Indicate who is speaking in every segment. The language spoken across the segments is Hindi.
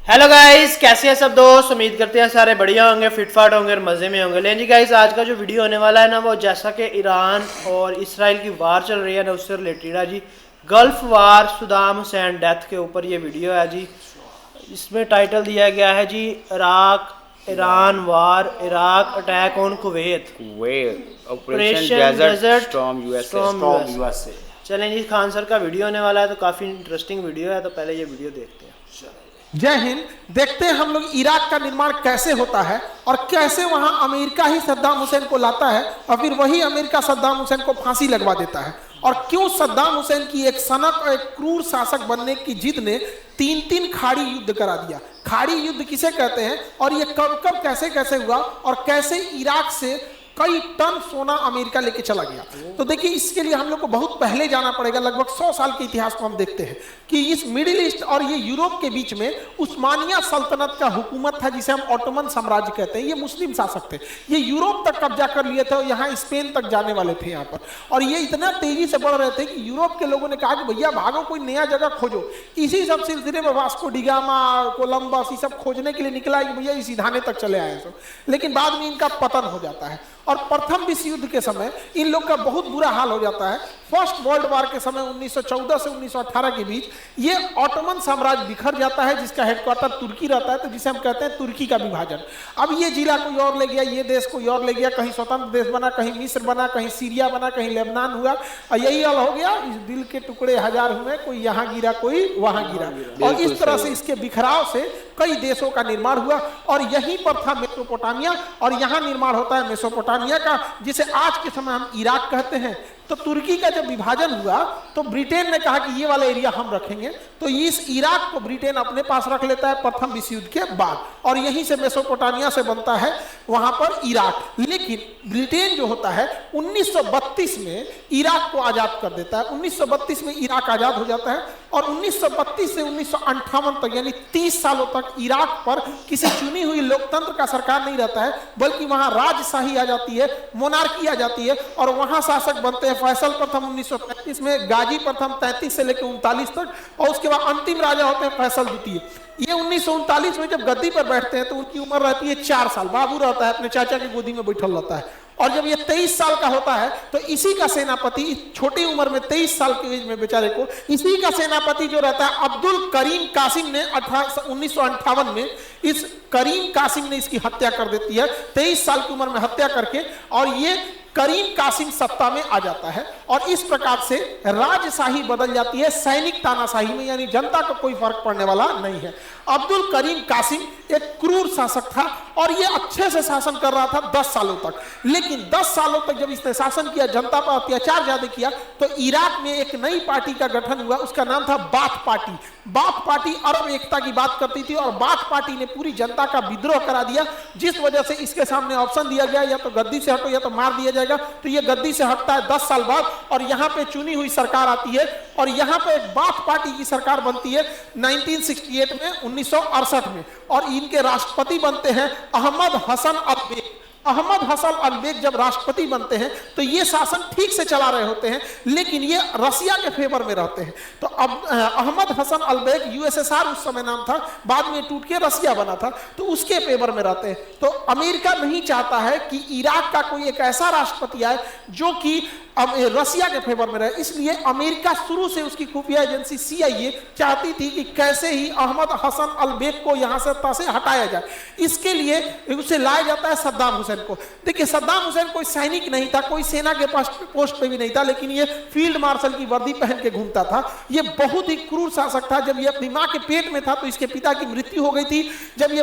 Speaker 1: हेलो गाइस, कैसे हैं सब दोस्त। उम्मीद करते हैं सारे बढ़िया होंगे, फिटफाट होंगे और मज़े में होंगे। लेकिन जी गाइस, आज का जो वीडियो होने वाला है ना, वो जैसा कि ईरान और इसराइल की वार चल रही है ना, उससे रिलेटेड है जी। गल्फ वार, सद्दाम हुसैन डेथ के ऊपर ये वीडियो है जी। इसमें टाइटल दिया गया है जी, Iraq Iran war, Iraq attack on Kuwait, Operation Desert
Speaker 2: Storm
Speaker 1: storm
Speaker 2: USA.
Speaker 1: चलें जी, खान सर का वीडियो होने वाला है, तो काफ़ी इंटरेस्टिंग वीडियो है। तो पहले ये वीडियो देखते हैं।
Speaker 3: जय हिंद। देखते हैं हम लोग इराक का निर्माण कैसे होता है और कैसे वहां अमेरिका ही सद्दाम हुसैन को लाता है और फिर वही अमेरिका सद्दाम हुसैन को फांसी लगवा देता है। और क्यों सद्दाम हुसैन की एक सनक और एक क्रूर शासक बनने की जिद ने तीन तीन खाड़ी युद्ध करा दिया। खाड़ी युद्ध किसे कहते हैं और ये कब कब कैसे कैसे हुआ और कैसे इराक से कई टन सोना अमेरिका लेके चला गया। तो देखिए, इसके लिए हम लोग को बहुत पहले जाना पड़ेगा। लगभग 100 साल के इतिहास को हम देखते हैं कि इस मिडिल ईस्ट और ये यूरोप के बीच में उस्मानिया सल्तनत का हुकूमत था, जिसे हम ऑटोमन साम्राज्य कहते हैं। ये मुस्लिम शासक थे, ये यूरोप तक कब्जा कर लिए थे और यहाँ स्पेन तक जाने वाले थे यहाँ पर। और ये इतना तेजी से बढ़ रहे थे कि यूरोप के लोगों ने कहा कि भैया भागो, कोई नया जगह खोजो। इसी सब सिलसिले में वास्को डिगामा, कोलंबस, ये सब खोजने के लिए निकला है कि भैया इस सिधाने तक चले आए सब। लेकिन बाद में इनका पतन हो जाता है और प्रथम विश्व युद्ध के समय इन लोग का बहुत बुरा हाल हो जाता है। फर्स्ट वर्ल्ड वॉर के समय 1914 से 1918 के बीच ये ऑटोमन साम्राज्य बिखर जाता है, जिसका हेडक्वार्टर तुर्की रहता है, तो जिसे हम कहते हैं तुर्की का विभाजन। अब ये जिला कोई और ले गया, ये देश कोई और ले गया, कहीं स्वतंत्र देश बना, कहीं मिस्र बना, कहीं सीरिया बना, कहीं लेबनान हुआ और यही हाल हो गया। इस दिल के टुकड़े हजार हुए, कोई यहाँ गिरा कोई वहां गिरा और इस तरह से इसके बिखराव से कई देशों का निर्माण हुआ। और यहीं पर था मेसोपोटामिया और यहाँ निर्माण होता है मेसोपोटामिया का, जिसे आज के समय हम इराक कहते हैं। तो तुर्की का जब विभाजन हुआ तो ब्रिटेन ने कहा कि ये वाला एरिया हम रखेंगे, तो इस इराक को ब्रिटेन अपने पास रख लेता है प्रथम विश्व युद्ध के बाद और यहीं से मेसोपोटामिया से बनता है वहां पर इराक। लेकिन ब्रिटेन जो होता है 1932 में इराक को आजाद कर देता है। 1932 में इराक आजाद हो जाता है और 1932 से 1958 तक यानी 30 सालों तक इराक पर किसी चुनी हुई लोकतंत्र का सरकार नहीं रहता है, बल्कि वहां राजशाही आ जाती है, मोनार्की आ जाती है और वहां शासक बनते हैं फैसल प्रथम 1933 में, गाजी प्रथम 33 से लेकर 39 तक और उसके बाद अंतिम राजा होते हैं फैसल द्वितीय। ये 1939 में जब गद्दी पर बैठते हैं तो उनकी उम्र रहती है 4 साल। बाबू रहता है, अपने चाचा की गोदी में बैठल रहता है। और जब ये 23 साल का होता है तो इसी का सेनापति, छोटी उम्र में 23 साल की एज में बेचारे को, इसी का सेनापति जो रहता है अब्दुल करीम कासिम ने 1958 में इस करीम कासिम ने इसकी हत्या कर देती है, 23 साल की उम्र में हत्या करके। और ये करीम कासिम सत्ता में आ जाता है और इस प्रकार से राजशाही बदल जाती है सैनिक तानाशाही में, यानी जनता को कोई फर्क पड़ने वाला नहीं है। अब्दुल करीम कासिम एक क्रूर शासक था और ये अच्छे से शासन कर रहा था 10 सालों तक। लेकिन 10 सालों तक जब इसने शासन किया, जनता पर अत्याचार ज्यादा किया, तो इराक में एक नई पार्टी का गठन हुआ। उसका नाम था बाथ पार्टी। बाथ पार्टी अरब एकता की बात करती थी और बाथ पार्टी ने पूरी जनता का विद्रोह करा दिया, जिस वजह से इसके सामने ऑप्शन दिया गया, या तो गद्दी से हटो या तो मार दिया जाएगा। तो ये गद्दी से हटता है 10 साल बाद और यहाँ पे चुनी हुई सरकार आती है और यहाँ पे एक बाथ पार्टी की सरकार बनती है 1968 में, 1968 में। और इनके राष्ट्रपति बनते हैं अहमद हसन अल-बेग। अहमद हसन अल-बेग जब राष्ट्रपति बनते हैं तो ये शासन ठीक से चला रहे होते हैं, लेकिन ये रसिया के फेवर में रहते हैं। तो अब अहमद हसन अल-बेग, यूएसएसआर उस समय नाम था, बाद में टूट के रसिया बना था, तो उसके फेवर में रहते हैं। तो अमेरिका नहीं चाहता है कि इराक का कोई एक ऐसा राष्ट्रपति आए जो कि अब रसिया के फेवर में रहे। इसलिए अमेरिका शुरू से, उसकी खुफिया एजेंसी CIA चाहती थी कि कैसे ही अहमद हसन अल-बेग को यहां से हटाया जाए। इसके लिए उसे लाया जाता है सद्दाम हुसैन को। देखिए, सद्दाम हुसैन कोई सैनिक नहीं था, कोई सेना के पोस्ट पे भी नहीं था, लेकिन ये फील्ड मार्शल की वर्दी पहन के घूमता था। ये बहुत ही क्रूर शासक था। जब ये अपनी माँ के पेट में था तो इसके पिता की मृत्यु हो गई थी। जब ये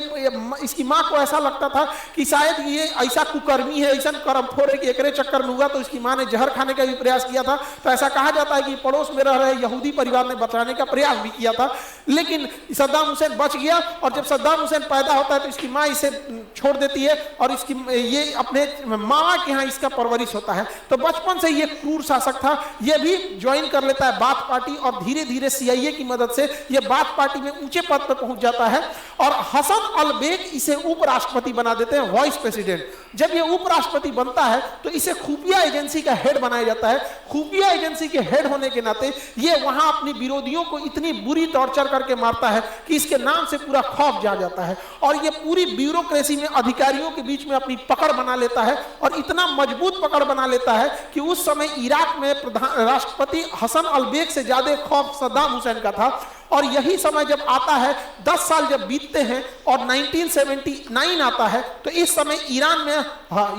Speaker 3: इसकी माँ को ऐसा लगता था कि शायद ये ऐसा कुकर्मी है, ऐसा करमखोर है कि एकरे चक्कर में हुआ, तो इसकी माँ ने जहर खाने का भी प्रयास किया था। तो ऐसा कहा जाता है कि पड़ोस में रह रहे यहूदी परिवार ने बचाने का प्रयास भी किया था, लेकिन सद्दाम हुसैन बच गया। और जब सद्दाम हुसैन पैदा होता है तो इसकी माँ इसे छोड़ देती है और इसकी ये अपने मामा के यहाँ इसका परवरिश होता है। तो बचपन से ये क्रूर शासक था, ये भी ज्वाइन कर लेता है बाथ पार्टी और धीरे धीरे CIA की मदद से ये बाथ पार्टी में ऊंचे पद पर पहुंच जाता है और हसन अल बेग इसे उपराष्ट्रपति बना देते हैं, वाइस प्रेसिडेंट। जब ये उपराष्ट्रपति बनता है तो इसे खुफिया एजेंसी का हेड बनाया जाता है। खुफिया एजेंसी के हेड होने के नाते ये वहां अपनी विरोधियों को इतनी बुरी टॉर्चर करके मारता है कि इसके नाम से पूरा खौफ जा जाता है और ये पूरी ब्यूरोक्रेसी में अधिकारियों के बीच में अपनी पकड़ बना लेता है और इतना मजबूत पकड़ बना लेता है कि उस समय इराक में राष्ट्रपति हसन अल बेग से ज्यादा खौफ सद्दाम हुसैन का था। और यही समय जब आता है, 10 साल जब बीतते हैं और 1979 आता है, तो इस समय ईरान में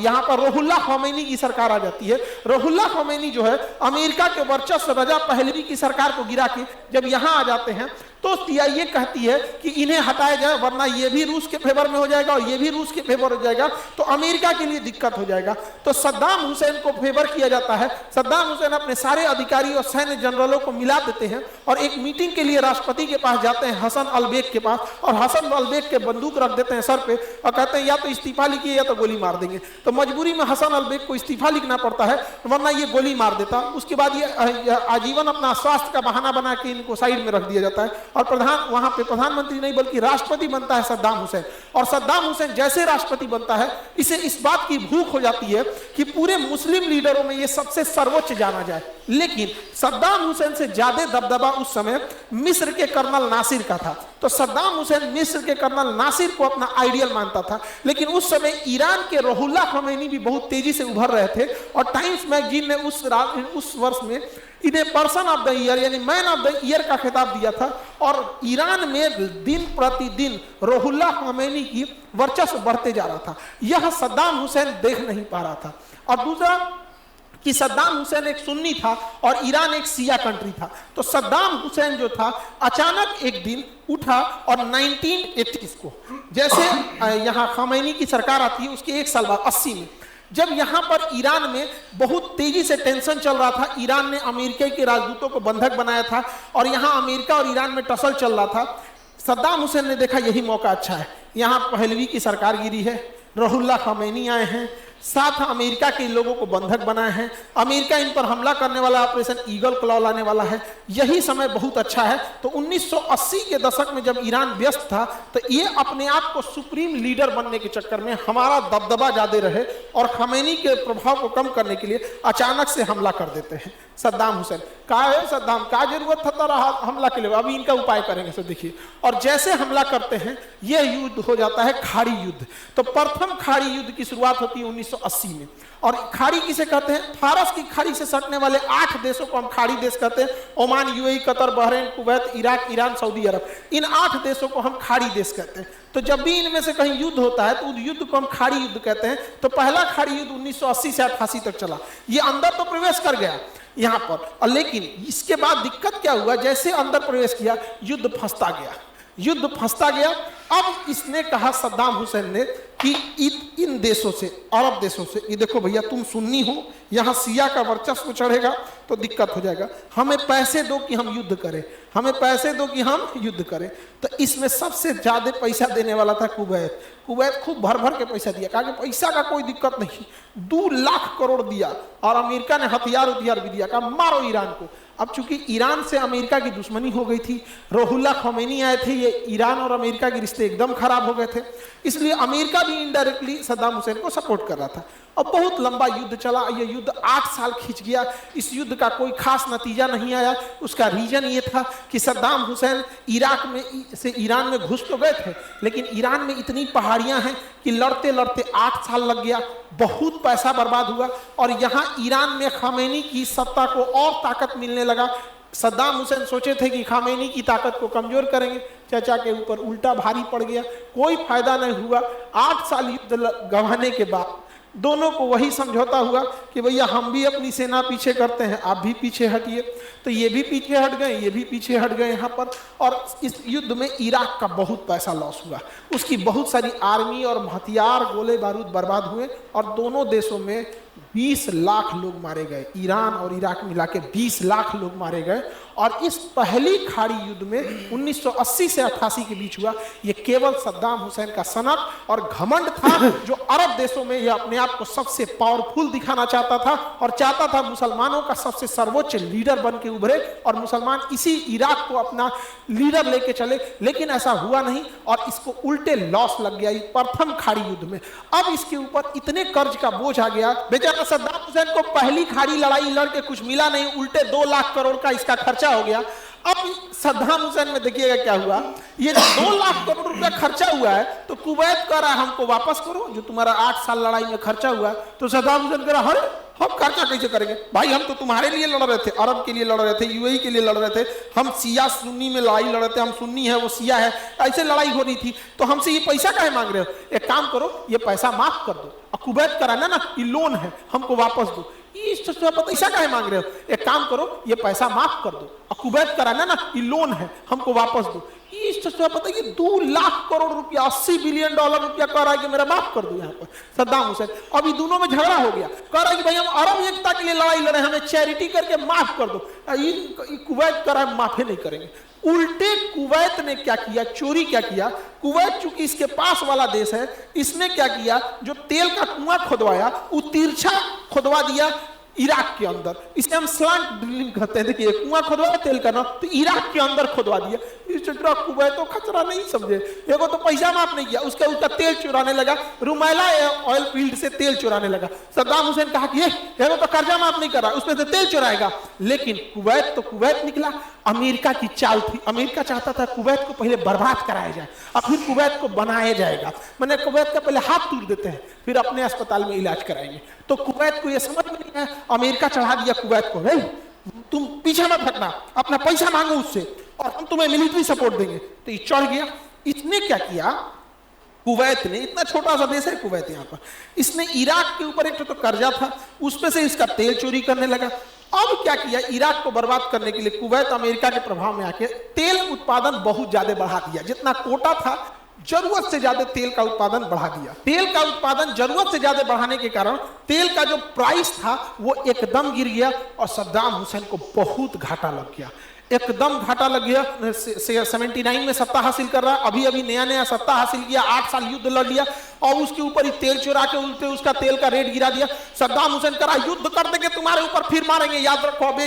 Speaker 3: यहाँ पर रुहुल्लाह ख़ोमेनी की सरकार आ जाती है। रुहुल्लाह ख़ोमेनी जो है अमेरिका के वर्चस्व रजा पहलवी की सरकार को गिरा के जब यहाँ आ जाते हैं तो CIA कहती है कि इन्हें हटाया जाए वरना ये भी रूस के फेवर में हो जाएगा और ये भी रूस के फेवर हो जाएगा, तो अमेरिका के लिए दिक्कत हो जाएगा। तो सद्दाम हुसैन को फेवर किया जाता है। सद्दाम हुसैन अपने सारे अधिकारी और सैन्य जनरलों को मिला देते हैं और एक मीटिंग के लिए राष्ट्रपति के पास जाते हैं, हसन अल बेग के पास, और हसन अल बेग के बंदूक रख देते हैं सर पे और कहते हैं या तो इस्तीफा लिखिए या तो गोली मार देंगे। तो मजबूरी में हसन अल बेग को इस्तीफा लिखना पड़ता है वरना ये गोली मार देता। उसके बाद ये आजीवन अपना स्वास्थ्य का बहाना बना के इनको साइड में रख दिया जाता है और वहां पे प्रधानमंत्री नहीं बल्कि राष्ट्रपति बनता है सद्दाम हुसैन। और सद्दाम हुसैन जैसे राष्ट्रपति बनता है इसे इस बात की भूख हो जाती है कि पूरे मुस्लिम लीडरों में ये सबसे सर्वोच्च जाना जाए। लेकिन सद्दाम हुसैन से ज्यादा दबदबा उस समय मिस्र के कर्नल नासिर का था। तो सद्दाम हुसैन मिस्र के कर्नल नासिर को अपना आइडियल मानता था। लेकिन उस समय ईरान के रुहुल्लाह ख़ोमेनी भी बहुत तेजी से उभर रहे थे और टाइम्स मैगजीन ने उस वर्ष में इन्हें पर्सन ऑफ द ईयर यानी मैन ऑफ द ईयर का खिताब दिया था। और ईरान में दिन प्रतिदिन रुहुल्लाह ख़ोमेनी की वर्चस्व बढ़ते जा रहा था। यह सद्दाम हुसैन देख नहीं पा रहा था। और दूसरा कि सद्दाम हुसैन एक सुन्नी था और ईरान एक शिया कंट्री था। तो सद्दाम हुसैन जो था अचानक एक दिन उठा और 1980 को जैसे यहाँ ख़ोमेनी की सरकार आती है उसके 1 साल बाद 80 में जब यहाँ पर ईरान में बहुत तेजी से टेंशन चल रहा था, ईरान ने अमेरिका के राजदूतों को बंधक बनाया था और यहाँ अमेरिका और ईरान में टसल चल रहा था। सद्दाम हुसैन ने देखा यही मौका अच्छा है, यहाँ पहलवी की सरकार गिरी है, रुहुल्लाह ख़ोमेनी आए हैं, साथ अमेरिका के लोगों को बंधक बनाए हैं, अमेरिका इन पर हमला करने वाला ऑपरेशन ईगल क्लॉ लाने वाला है, यही समय बहुत अच्छा है। तो 1980 के दशक में जब ईरान व्यस्त था तो ये अपने आप को सुप्रीम लीडर बनने के चक्कर में हमारा दबदबा ज्यादा रहे और ख़ोमेनी के प्रभाव को कम करने के लिए अचानक से हमला कर देते हैं सद्दाम हुसैन। कहा है सद्दाम का जरूरत था रहा हमला के लिए, अभी इनका उपाय करेंगे सर देखिए। और जैसे हमला करते हैं यह युद्ध हो जाता है खाड़ी युद्ध। तो प्रथम खाड़ी युद्ध की शुरुआत होती है 1980 में। और खाड़ी किसे कहते हैं? फारस की खाड़ी से सटने वाले 8 देशों को हम खाड़ी देश कहते हैं। Oman, UAE, Qatar, Bahrain, Kuwait, Iraq, Iran, Saudi Arabia, इन 8 देशों को हम खाड़ी देश कहते हैं। तो जब भी इनमें से कहीं युद्ध होता है तो उस युद्ध को हम खाड़ी युद्ध कहते हैं। तो पहला खाड़ी युद्ध 1980 से 88 तक चला। ये अंदर तो प्रवेश कर गया यहाँ पर, और लेकिन इसके बाद दिक्कत क्या हुआ, जैसे अंदर प्रवेश किया युद्ध फंसता गया, युद्ध फंसता गया। अब इसने कहा सद्दाम हुसैन ने कि इन देशों से, अरब देशों से, ये देखो भैया तुम सुन्नी हो, यहाँ सिया का वर्चस्व चढ़ेगा तो दिक्कत हो जाएगा, हमें पैसे दो कि हम युद्ध करें, हमें पैसे दो कि हम युद्ध करें। तो इसमें सबसे ज्यादा पैसा देने वाला था कुवैत। कुवैत खूब भर भर के पैसा दिया, कहा कि पैसा का कोई दिक्कत नहीं, 2 लाख करोड़ दिया। और अमेरिका ने हथियार भी दिया, कहा मारो ईरान को। अब चूंकि ईरान से अमेरिका की दुश्मनी हो गई थी, रुहुल्लाह ख़ोमेनी आए थे, ये ईरान और अमेरिका के रिश्ते एकदम खराब हो गए थे, इसलिए अमेरिका भी इनडायरेक्टली सद्दाम हुसैन को सपोर्ट कर रहा था। और बहुत लंबा युद्ध चला, ये युद्ध 8 साल खींच गया। इस युद्ध का कोई खास नतीजा नहीं आया। उसका रीजन ये था कि सद्दाम हुसैन इराक में से ईरान में घुस तो गए थे, लेकिन ईरान में इतनी पहाड़ियां हैं कि लड़ते लड़ते 8 साल लग गया, बहुत पैसा बर्बाद हुआ। और यहाँ ईरान में ख़ोमेनी की सत्ता को और ताकत मिलने लगा। सद्दाम हुसैन सोचे थे कि ख़ोमेनी की ताकत को कमजोर करेंगे, चचा के ऊपर उल्टा भारी पड़ गया, कोई फायदा नहीं हुआ। 8 साल युद्ध गंवाने के बाद दोनों को वही समझौता हुआ कि भैया हम भी अपनी सेना पीछे करते हैं, आप भी पीछे हटिए। तो ये भी पीछे हट गए, ये भी पीछे हट गए यहाँ पर। और इस युद्ध में इराक का बहुत पैसा लॉस हुआ, उसकी बहुत सारी आर्मी और हथियार गोले बारूद बर्बाद हुए और दोनों देशों में 20 लाख लोग मारे गए। ईरान और इराक मिला के 20 लाख लोग मारे गए और इस पहली खाड़ी युद्ध में 1980 से 88 के बीच हुआ। ये केवल सद्दाम हुसैन का सनक और घमंड था, जो अरब देशों में यह अपने आप को सबसे पावरफुल दिखाना चाहता था और चाहता था मुसलमानों का सबसे सर्वोच्च लीडर बन के उभरे और मुसलमान इसी इराक को अपना लीडर लेके चले। लेकिन ऐसा हुआ नहीं और इसको उल्टे लॉस लग गया प्रथम खाड़ी युद्ध में। अब इसके ऊपर इतने कर्ज का बोझ आ गया, बेचारा सद्दाम हुसैन को पहली खाड़ी लड़ाई लड़ के कुछ मिला नहीं, उल्टे 2 लाख करोड़ का इसका खर्चा हो गया। अब सद्दाम हुसैन में देखिएगा क्या हुआ, ये 2 लाख करोड़ रुपया खर्चा हुआ है तो कुवैत कह रहा है हमको वापस करो जो तुम्हारा 8 साल लड़ाई में खर्चा हुआ है। तो सद्दाम हुसैन कह रहा अरे हम खर्चा कैसे करेंगे भाई, हम तो तुम्हारे लिए लड़ रहे थे, अरब के लिए लड़ रहे थे, यूएई के लिए लड़ रहे थे, हम शिया सुन्नी में लड़ाई लड़ रहे थे, हम सुन्नी है वो शिया है, ऐसे लड़ाई हो रही थी, तो हमसे ये पैसा काहे मांग रहे हो? एक काम करो ये पैसा माफ कर दो और कुवैत कराना ना ये लोन है हमको वापस दो। पैसा काहे मांग रहे हो? एक काम करो ये पैसा माफ कर दो और कुवैत कराना ना ये लोन है हमको वापस दो। पता है 2 लाख करोड़ रुपया, $80 बिलियन रुपया कह रहा है कि मेरा माफ कर दो। यहाँ पर सद्दाम हुसैन अभी दोनों में झगड़ा हो गया, कह रहा है कि भाई हम अरब एकता के लिए लड़ाई लड़े, हमें चैरिटी करके माफ कर दो। कुवैत कह रहा है माफी नहीं करेंगे। उल्टे कुवैत ने क्या किया, चोरी क्या किया, कुवैत चूंकि इसके पास वाला देश है, इसने क्या किया, जो तेल का कुआं खुदवाया वो तिरछा खुदवा दिया इराक के अंदर। इसे हम स्लांट ड्रिलिंग कहते हैं। देखिए कुआं खुदवाया तेल का ना, तो इराक के अंदर खुदवा दिया। इस चक्रा कुवैत तो खतरा नहीं समझे, एगो तो पैसा माफ नहीं किया, उसका उल्टा तेल चुराने लगा, रुमैला ऑयल फील्ड से तेल चुराने लगा। सद्दाम हुसैन कहा कि एगो तो कर्जा माफ नहीं कर रहा, उसमें से तेल चुराएगा। लेकिन कुवैत तो कुवैत निकला, अमेरिका की चाल थी। अमेरिका चाहता था कुवैत को पहले बर्बाद कराया जाए और फिर कुवैत को बनाया जाएगा, मैंने कुवैत का पहले हाथ तोड़ देते हैं फिर अपने अस्पताल में इलाज कराएंगे। तो कुवैत को यह समझ में नहीं आया, अमेरिका चढ़ा दिया कुवैत को, तुम पीछे मत हटना, अपना पैसा मांगो उससे और हम तुम्हें मिलिट्री सपोर्ट देंगे। तो ये चढ़ गया। इसने क्या किया, कुवैत ने, इतना छोटा सा देश है कुवैत, यहाँ पर इसने इराक के ऊपर एक तो कर्जा था, उसमें से इसका तेल चोरी करने लगा। अब क्या किया, इराक को बर्बाद करने के लिए कुवैत अमेरिका के प्रभाव में आके तेल उत्पादन बहुत ज्यादा बढ़ा दिया। जितना कोटा था जरूरत से ज्यादा तेल का उत्पादन बढ़ा दिया। तेल का उत्पादन जरूरत से ज्यादा बढ़ाने के कारण तेल का जो प्राइस था वो एकदम गिर गया और सद्दाम हुसैन को बहुत घाटा लग गया, एकदम घाटा लग गया। 79 में सत्ता हासिल कर रहा, अभी अभी नया नया सत्ता हासिल किया, 8 साल युद्ध लड़ लिया और उसके ऊपर ही तेल चुरा के उल्टे उसका तेल का रेट गिरा दिया। सद्दाम हुसैन करा युद्ध कर देंगे तुम्हारे ऊपर, फिर मारेंगे, याद रखो, अभी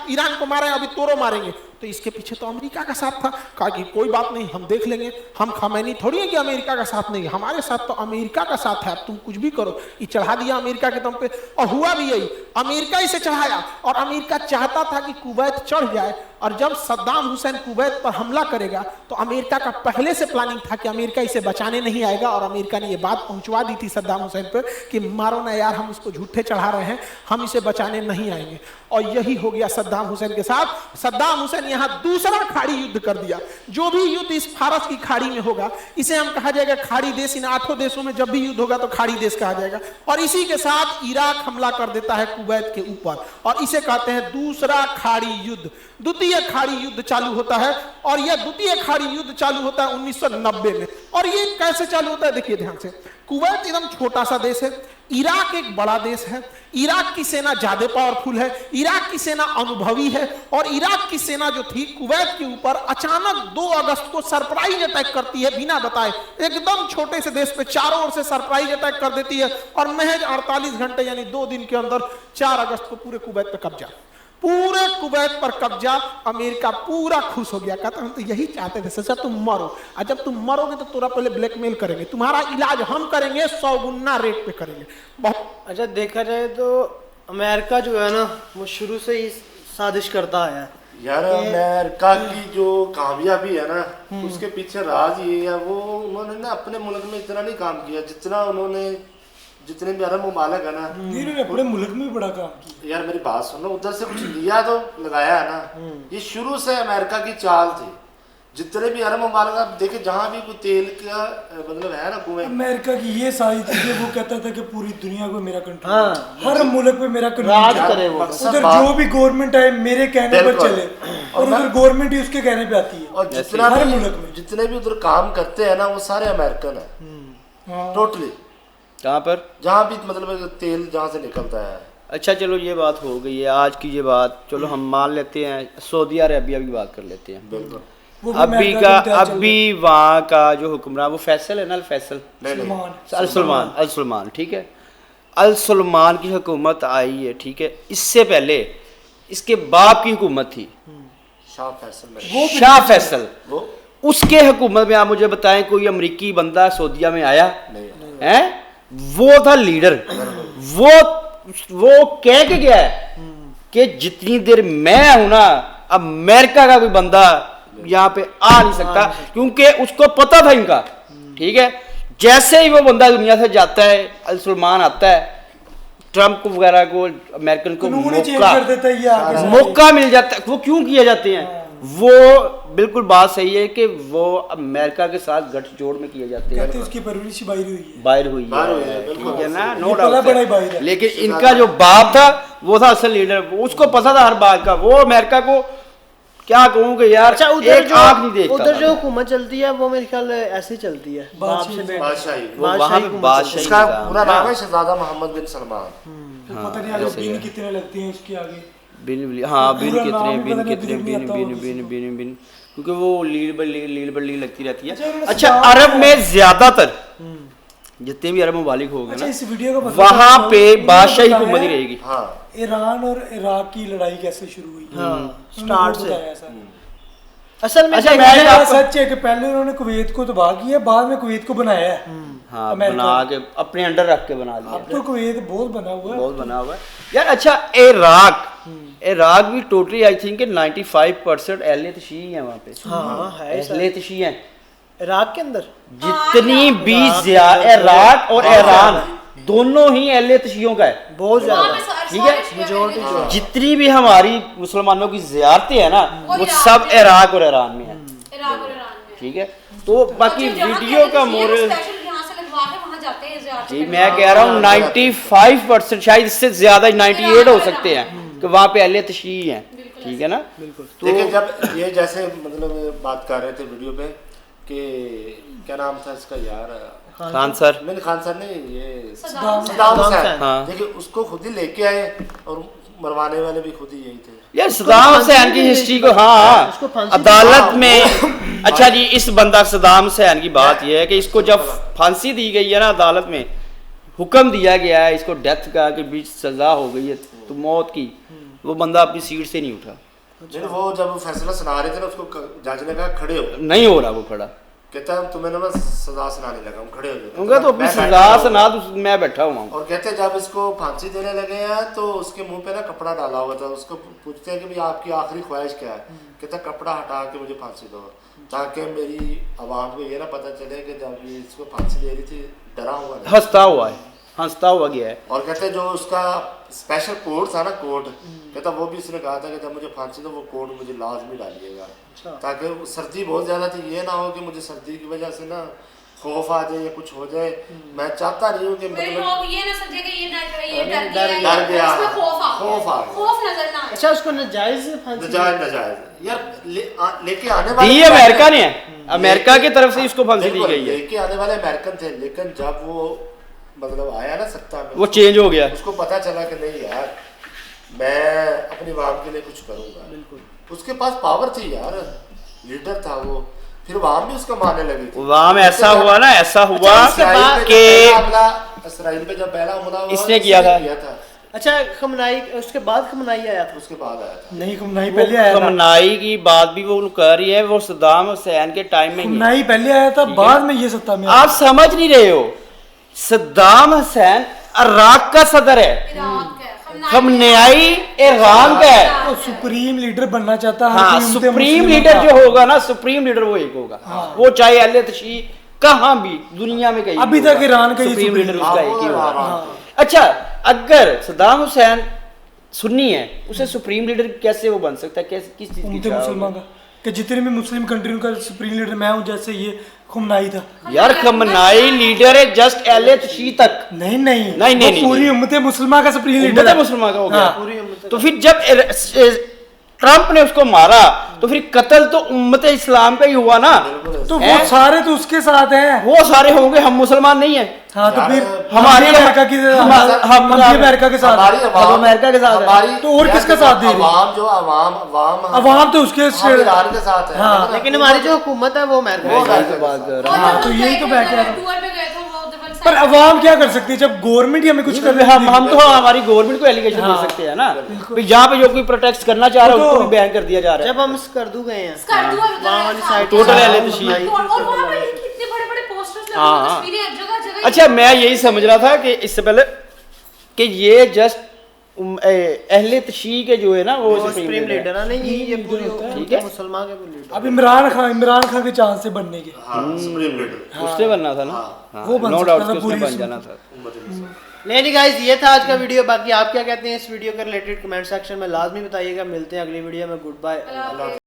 Speaker 3: ईरान को मारे, अभी तोरो मारेंगे। तो इसके पीछे तो अमेरिका का साथ था, कहा कि कोई बात नहीं हम देख लेंगे, हम खमैनी थोड़ी है कि अमेरिका का साथ नहीं, हमारे साथ तो अमेरिका का साथ है, तुम कुछ भी करो। ये चढ़ा दिया अमेरिका के दम पे और हुआ भी यही, अमेरिका इसे चढ़ाया और अमेरिका चाहता था कि कुवैत चढ़ जाए। और जब सद्दाम हुसैन कुवैत पर हमला करेगा तो अमेरिका का पहले से प्लानिंग था कि अमेरिका इसे बचाने नहीं आएगा और अमेरिका ने यह बात पहुंचवा दी थी सद्दाम हुसैन पर कि मारो ना यार, हम इसको झूठे चढ़ा रहे हैं, हम इसे बचाने नहीं आएंगे। और यही हो गया सद्दाम हुसैन के साथ। सद्दाम हुसैन यहाँ दूसरा खाड़ी युद्ध कर दिया। जो भी युद्ध इस फारस की खाड़ी में होगा इसे हम कहा जाएगा खाड़ी देश। इन 8 देशों में जब भी युद्ध होगा तो खाड़ी देश कहा जाएगा। और इसी के साथ इराक हमला कर देता है कुवैत के ऊपर और इसे कहते हैं दूसरा खाड़ी युद्ध। द्वितीय खाड़ी युद्ध चालू होता है और यह द्वितीय खाड़ी युद्ध चालू होता है 1990 में। और ये कैसे चालू होता है देखिए ध्यान से। कुवैत एकदम छोटा सा देश है, इराक एक बड़ा देश है। इराक की सेना ज्यादा पावरफुल है, इराक की सेना अनुभवी है और इराक की सेना जो थी कुवैत के ऊपर अचानक 2 अगस्त को सरप्राइज अटैक करती है बिना बताए। एकदम छोटे से देश पे चारों ओर से सरप्राइज अटैक कर देती है और महज 48 घंटे यानी 2 दिन के अंदर 4 अगस्त को पूरे कुवैत पे कब्जा, पूरे कुवैत पर कब्जा। अमेरिका पूरा खुश हो गया, कहता हम तो यही चाहते थे सचा तुम मरो, और जब तुम मरोगे तो थोड़ा पहले ब्लैकमेल करेंगे, तुम्हारा इलाज हम करेंगे 100 गुना रेट पे करेंगे।
Speaker 1: अच्छा देखा जाए तो अमेरिका जो है ना वो शुरू से ही साजिश करता आया
Speaker 2: यार। अमेरिका की जो कामयाबी है ना उसके पीछे राज ये है, वो उन्होंने ना अपने मुल्क में इतना नहीं काम किया जितना उन्होंने, जितने भी अरब मुमालिक है ना
Speaker 4: इन्होंने अपने मुल्क में भी बड़ा काम किया।
Speaker 2: यार मेरी बात सुनो, उधर से कुछ लिया तो लगाया है ना, ये शुरू से अमेरिका की चाल थी। जितने भी अरब मुमालिक आप देखे जहाँ भी कोई तेल का मतलब है ना कुएं,
Speaker 4: अमेरिका की ये सारी चीजें वो कहता था कि पूरी दुनिया को मेरा कंट्रोल, हर मुल्क पे मेरा
Speaker 1: राज करे वो।
Speaker 4: उधर जो भी गवर्नमेंट आए मेरे कहने पर चले और उधर गवर्नमेंट ही उसके कहने पे आती है।
Speaker 2: और जितना
Speaker 4: हर मुल्क में
Speaker 2: जितने भी उधर काम करते हैं ना वो सारे अमेरिकन है टोटली।
Speaker 5: कहाँ पर?
Speaker 2: जहाँ भी मतलब तेल जहाँ से निकलता है
Speaker 5: अच्छा चलो ये बात हो गई है आज की ये बात, चलो हम मान लेते हैं सऊदी अरेबिया की बात कर लेते हैं।
Speaker 2: बिल्कुल।
Speaker 4: वो भी
Speaker 5: अभी
Speaker 4: अमेरिका
Speaker 5: का
Speaker 4: के मुताबिक चल
Speaker 5: अभी वहाँ का जो हुक्मरान वो फैसल है ना, फैसल
Speaker 2: नहीं नहीं
Speaker 4: सलमान।
Speaker 5: अल सलमान, ठीक है, अल सलमान की हुकूमत आई है, ठीक है। इससे पहले इसके बाप की हुकूमत थी
Speaker 2: शाह फैसल में
Speaker 4: वो
Speaker 5: शाह फैसल,
Speaker 2: वो
Speaker 5: उसके हुकूमत में आप मुझे बताएं कोई अमरीकी बंदा सऊदीया में आया
Speaker 2: नहीं
Speaker 5: है? वो था लीडर, वो कह के गया है कि जितनी देर मैं हूं ना अमेरिका का कोई बंदा यहाँ पे आ नहीं सकता, क्योंकि उसको पता था इनका, ठीक है। जैसे ही वो बंदा दुनिया से जाता है, अल सलमान आता है, ट्रम्प को वगैरह को अमेरिकन को
Speaker 4: कानून ही चेंज कर देता है ये आगे से।
Speaker 5: मौका मिल जाता है। वो क्यों किए जाते हैं? वो बिल्कुल बात सही है कि वो अमेरिका के साथ गठजोड़ में किए जाते
Speaker 4: कहते
Speaker 5: हैं,
Speaker 4: उसकी परवरिश बाहर हुई है।
Speaker 5: बाहर हुई
Speaker 2: बाहर हुई
Speaker 5: है,
Speaker 2: है, बिल्कुल।
Speaker 5: ठीक है ना, नो
Speaker 4: ये पला
Speaker 5: डाउट
Speaker 4: बड़ा ही बाहर है।
Speaker 5: लेकिन इनका जो बाप था वो था असल लीडर, उसको पता था हर बात का। वो अमेरिका को क्या कहूँ कि यार
Speaker 1: अच्छा उधर
Speaker 5: एक
Speaker 1: जो
Speaker 5: आंख नहीं देखता
Speaker 1: उधर
Speaker 5: था।
Speaker 1: जो हुकूमत चलती है वो मेरे ख्याल ऐसे ही चलती है, बाप से बेटे।
Speaker 2: बादशाही
Speaker 5: वो वहाँ
Speaker 1: बादशाही
Speaker 5: पे
Speaker 1: हुकूमत
Speaker 5: बादशाही
Speaker 2: इसका
Speaker 5: निज़ाम
Speaker 2: पूरा
Speaker 5: था।
Speaker 2: नाम है शहजादा मोहम्मद बिन सलमान।
Speaker 4: तो पता नहीं आगे बिन कितने लगते हैं उसके आगे।
Speaker 5: बिन हाँ बिन
Speaker 4: पूरा
Speaker 5: कितने
Speaker 4: नाम ही
Speaker 5: बिन
Speaker 4: पता नहीं,
Speaker 5: कितने
Speaker 4: बिन
Speaker 5: बिन
Speaker 4: नहीं आता
Speaker 5: बिन
Speaker 4: होगा
Speaker 5: बिन
Speaker 4: किसी
Speaker 5: बिन बिन क्योंकि वो लीड बड़ी लगती रहती
Speaker 4: अच्छा,
Speaker 5: है।
Speaker 4: उन्होंने
Speaker 5: अच्छा
Speaker 4: सवाल
Speaker 5: अरब
Speaker 4: किया।
Speaker 5: में ज्यादातर जितने भी अरब ममालिक हो गए
Speaker 4: अच्छा
Speaker 5: ना,
Speaker 4: इस वीडियो का मतलब
Speaker 5: वहाँ पे
Speaker 4: उन्होंने
Speaker 5: बादशाही
Speaker 4: बताया
Speaker 5: हुकूमत ही रहेगी।
Speaker 2: हाँ
Speaker 4: ईरान और इराक की लड़ाई कैसे शुरू हुई।
Speaker 1: हाँ,
Speaker 4: उन्होंने
Speaker 1: स्टार्ट
Speaker 4: वो
Speaker 1: से।
Speaker 4: बताया ऐसा।
Speaker 1: असल में
Speaker 5: अच्छा,
Speaker 1: क्या
Speaker 5: मैं
Speaker 1: है,
Speaker 4: पहले
Speaker 5: आपको-
Speaker 4: सच है कि पहले उन्होंने कुवैत को तबाह किया, बाद में कुवैत को बनाया है।
Speaker 5: हाँ
Speaker 4: अमेरिका
Speaker 5: बना
Speaker 4: ने।
Speaker 5: के अपने अंडर रख के बना लिया,
Speaker 4: अब तो कुवैत बहुत बना हुआ है।
Speaker 5: बहुत बना हुआ है यार। अच्छा इराक भी टोटली आई थिंक 95% अहलियत शी है वहाँ पे।
Speaker 1: हाँ है सर।
Speaker 5: अहलियत शी है
Speaker 1: इराक के अंदर
Speaker 5: जितनी भी इराक और ईरान दोनों ही अहलियत शियों का है,
Speaker 1: बहुत ज्यादा,
Speaker 5: ठीक है।
Speaker 1: मेजोरिटी जो है।
Speaker 5: जितनी भी हमारी मुसलमानों की ज़ियारतें हैं ना वो सब इराक और ईरान में है,
Speaker 6: इराक और ईरान में।
Speaker 5: ठीक है। तो बाकी
Speaker 6: अच्छा, जहाँ
Speaker 5: वीडियो का
Speaker 6: कहते हैं
Speaker 5: मोरल
Speaker 6: स्पेशल यहाँ से लगवा के वहाँ जाते हैं ज़ियारत
Speaker 5: जी
Speaker 6: करने।
Speaker 5: मैं कह रहा हूँ 95% शायद इससे ज्यादा 98 हो सकते हैं कि वहाँ पे अहलियत शी हैं, ठीक है ना। तो
Speaker 2: देखिए जब ये जैसे मतलब बात कर रहे थे वीडियो पे कि क्या नाम था इसका यार,
Speaker 5: खान सर,
Speaker 2: नहीं खान सर नहीं, ये
Speaker 6: सद्दाम
Speaker 2: सद्दाम
Speaker 1: हुसैन।
Speaker 2: हुसैन।
Speaker 5: हाँ।
Speaker 2: देखिए उसको खुद ही लेके आए और मरवाने वाले भी खुद ही यही थे।
Speaker 5: यार सद्दाम हुसैन की हिस्ट्री को हाँ
Speaker 1: उसको फांसी
Speaker 5: अदालत में अच्छा जी इस बंदा सद्दाम हुसैन की बात यह है कि इसको जब फांसी दी गई है ना, अदालत में हुक्म दिया गया है इसको डेथ का कि बीच सजा हो गई है तो मौत की, वो बंदा अपनी सीट से नहीं उठा,
Speaker 2: लेकिन वो जब फैसला सुना रहे थे ना उसको जज ने कहा खड़े हो,
Speaker 5: नहीं हो रहा वो खड़ा।
Speaker 2: कहता है तुम्हें ना बस सजा सुनाने लगा हूँ, खड़े हो जाओ।
Speaker 5: उनका तो अपनी
Speaker 2: मैं
Speaker 5: सजा
Speaker 2: बैठा
Speaker 5: सुना
Speaker 2: हुआ
Speaker 5: तो मैं बैठा हुआ हूँ।
Speaker 2: और कहते हैं जब इसको फांसी देने लगे हैं तो उसके मुंह पे ना कपड़ा डाला हुआ था। उसको पूछते हैं कि भाई आपकी आखिरी ख्वाहिश क्या है, कहता है कपड़ा हटा के मुझे फांसी दो, ताकि मेरी आवाम को ये ना पता चले कि जब ये इसको फांसी दे रही थी डरा हुआ नहीं।
Speaker 5: हंसता हुआ है, हंसता हुआ गया है।
Speaker 2: और कहते हैं जो उसका स्पेशल कोड था ना, कोड कहता वो भी उसने कहा था कि जब मुझे फांसी दो वो कोड मुझे लाजमी डालिएगा, ताकि सर्दी बहुत ज़्यादा थी, ये ना हो कि मुझे सर्दी की वजह से ना खौफ आ जाए या कुछ हो जाए। मैं चाहता नहीं हूँ कि
Speaker 6: मेरे
Speaker 2: मतलब
Speaker 6: लोग ये ना समझे कि ये डर
Speaker 2: डर गया,
Speaker 6: इसमें खौफ आ
Speaker 2: खौफ आ गया।
Speaker 6: खौफ नजर ना आए।
Speaker 1: अच्छा उसको नाजायज फांसी
Speaker 2: नजायज नजायज यार लेके आने वाले
Speaker 5: दी अमेरिका ने है, अमेरिका की तरफ से इसको फांसी दी
Speaker 2: बिल्कुल,
Speaker 5: गई है,
Speaker 2: लेके आने वाले अमेरिकन थे, लेकिन जब वो मतलब आया ना सत्ता में
Speaker 5: वो चेंज हो गया।
Speaker 2: उसको पता चला कि नहीं यार मैं अपनी वाम के लिए कुछ करूंगा। बिल्कुल उसके पास पावर थी यार, लीडर था वो, फिर वाम भी उसको मारने लगी थी।
Speaker 5: वहाँ में ऐसा हुआ ना, ऐसा हुआ कि
Speaker 2: इसराइल पे जब पहला हमला हुआ
Speaker 5: इसने किया था।
Speaker 1: अच्छा खमनाई उसके बाद खमनाई आया था।
Speaker 2: उसके बाद आया था।
Speaker 4: नहीं खुमनाई पहले आया था।
Speaker 5: खमनाई की बात भी वो कह रही है, वो सद्दाम हुसैन के टाइम में ही है।
Speaker 4: खुमनाई पहले आया था, बाद में ये सत्ता में
Speaker 5: आप समझ नहीं रहे हो, सद्दाम हुसैन इराक का सदर है,
Speaker 6: इराक है,
Speaker 5: खमनाई ईरान का है।
Speaker 4: वो सुप्रीम लीडर बनना चाहता है।
Speaker 5: हाँ सुप्रीम लीडर जो होगा ना, सुप्रीम लीडर वो एक होगा, वो चाहे अहलियत शी कहाँ भी दुनिया में कहीं
Speaker 4: अभी
Speaker 5: भी
Speaker 4: तक
Speaker 5: होगा,
Speaker 4: ईरान का ही
Speaker 5: सुप्रीम लीडर
Speaker 2: हाँ,
Speaker 5: उसका
Speaker 2: वो
Speaker 5: एक ही होगा।
Speaker 2: हाँ।
Speaker 5: अच्छा अगर सद्दाम हुसैन सुन्नी है, उसे सुप्रीम लीडर कैसे वो बन सकता है, कैसे किस चीज की
Speaker 4: उम्मत
Speaker 5: चाह
Speaker 4: मुसलमान
Speaker 5: होगी?
Speaker 4: का कि जितने भी मुस्लिम कंट्रियों का सुप्रीम लीडर मैं हूँ, जैसे ये खुमनाई था।
Speaker 5: यार खमनाई लीडर है जस्ट अहलियत शी तक,
Speaker 4: नहीं नहीं
Speaker 5: नहीं,
Speaker 4: वो पूरी उम्मत मुसलमान का सुप्रीम लीडर
Speaker 5: उम्मत
Speaker 4: है।
Speaker 5: मुसलमान का हो गया।
Speaker 4: हाँ।
Speaker 5: तो फिर जब ट्रंप ने उसको मारा तो फिर कत्ल तो उम्मत इस्लाम का ही हुआ ना।
Speaker 4: तो वो
Speaker 5: हैं?
Speaker 4: सारे तो उसके साथ हैं।
Speaker 5: वो सारे होंगे, हम मुसलमान नहीं है।
Speaker 4: हाँ तो फिर
Speaker 5: हमारी
Speaker 4: अमेरिका की हम भी अमेरिका के साथ
Speaker 2: हमारी
Speaker 4: हैं।
Speaker 5: अब अमेरिका के साथ है।
Speaker 2: हमारी
Speaker 4: तो और किसका साथ दे रही?
Speaker 2: अवाम जो अवाम
Speaker 4: अवाम तो उसके
Speaker 2: हम ईरान के साथ है।
Speaker 4: हाँ।
Speaker 1: लेकिन हमारी जो हुकूमत है वो अमेरिका
Speaker 2: वो
Speaker 1: की है।
Speaker 2: अमेरिका
Speaker 5: बात कर
Speaker 6: और
Speaker 5: रहा
Speaker 6: हम
Speaker 4: तो
Speaker 6: लोग
Speaker 4: यही तो
Speaker 6: गए
Speaker 4: मैं
Speaker 6: थे,
Speaker 4: कह रहा हूँ।
Speaker 6: टूर पे गए थे वो डबल
Speaker 4: पर
Speaker 6: साइड।
Speaker 4: अवाम क्या कर सकती है जब गवर्नमेंट ही हमें कुछ कर रही है?
Speaker 5: हम तो हमारी गवर्नमेंट को एलिगेशन दे सकते हैं ना, भी जहाँ पे जो कोई प्रोटेक्ट करना चाह रहा है उसको भी बैन कर दिया जा रहा है।
Speaker 1: जब हम स्कर्दू गए हैं
Speaker 6: स्कर्दू है उधर
Speaker 1: वहाँ वाली
Speaker 6: है,
Speaker 1: साइड
Speaker 5: टोटल
Speaker 6: हाँ।
Speaker 5: एलियन तशीह।
Speaker 6: और वहाँ पे कितने बड़े-बड़े पोस्टर्स लगे
Speaker 5: हाँ,
Speaker 6: हुए,
Speaker 5: हाँ।
Speaker 6: तस्वीरें जगह जगह।
Speaker 5: अच्छा, मैं यही समझ रहा था कि इससे पहले कि ये जस्ट अहले तशीह के जो है ना वो
Speaker 1: वो
Speaker 5: सुप्रीम
Speaker 1: सुप्रीम
Speaker 5: लीडर
Speaker 1: लीडर है। नहीं ये पूरी
Speaker 5: ठीक है।
Speaker 1: मुसलमान के लीडर।
Speaker 4: अब इमरान खान के चांस से बनने के
Speaker 2: हाँ, सुप्रीम लीडर
Speaker 5: उससे बनना था ना। हाँ,
Speaker 4: वो बन
Speaker 5: नो
Speaker 4: सकता
Speaker 5: डाउट
Speaker 4: था
Speaker 5: कि उसने
Speaker 4: पूरी
Speaker 5: बन जाना था।
Speaker 1: नहीं जी गाइस, ये था आज का वीडियो। बाकी आप क्या कहते हैं इस वीडियो के रिलेटेड कमेंट सेक्शन में लाजमी बताइएगा। मिलते हैं अगली वीडियो में। Good bye.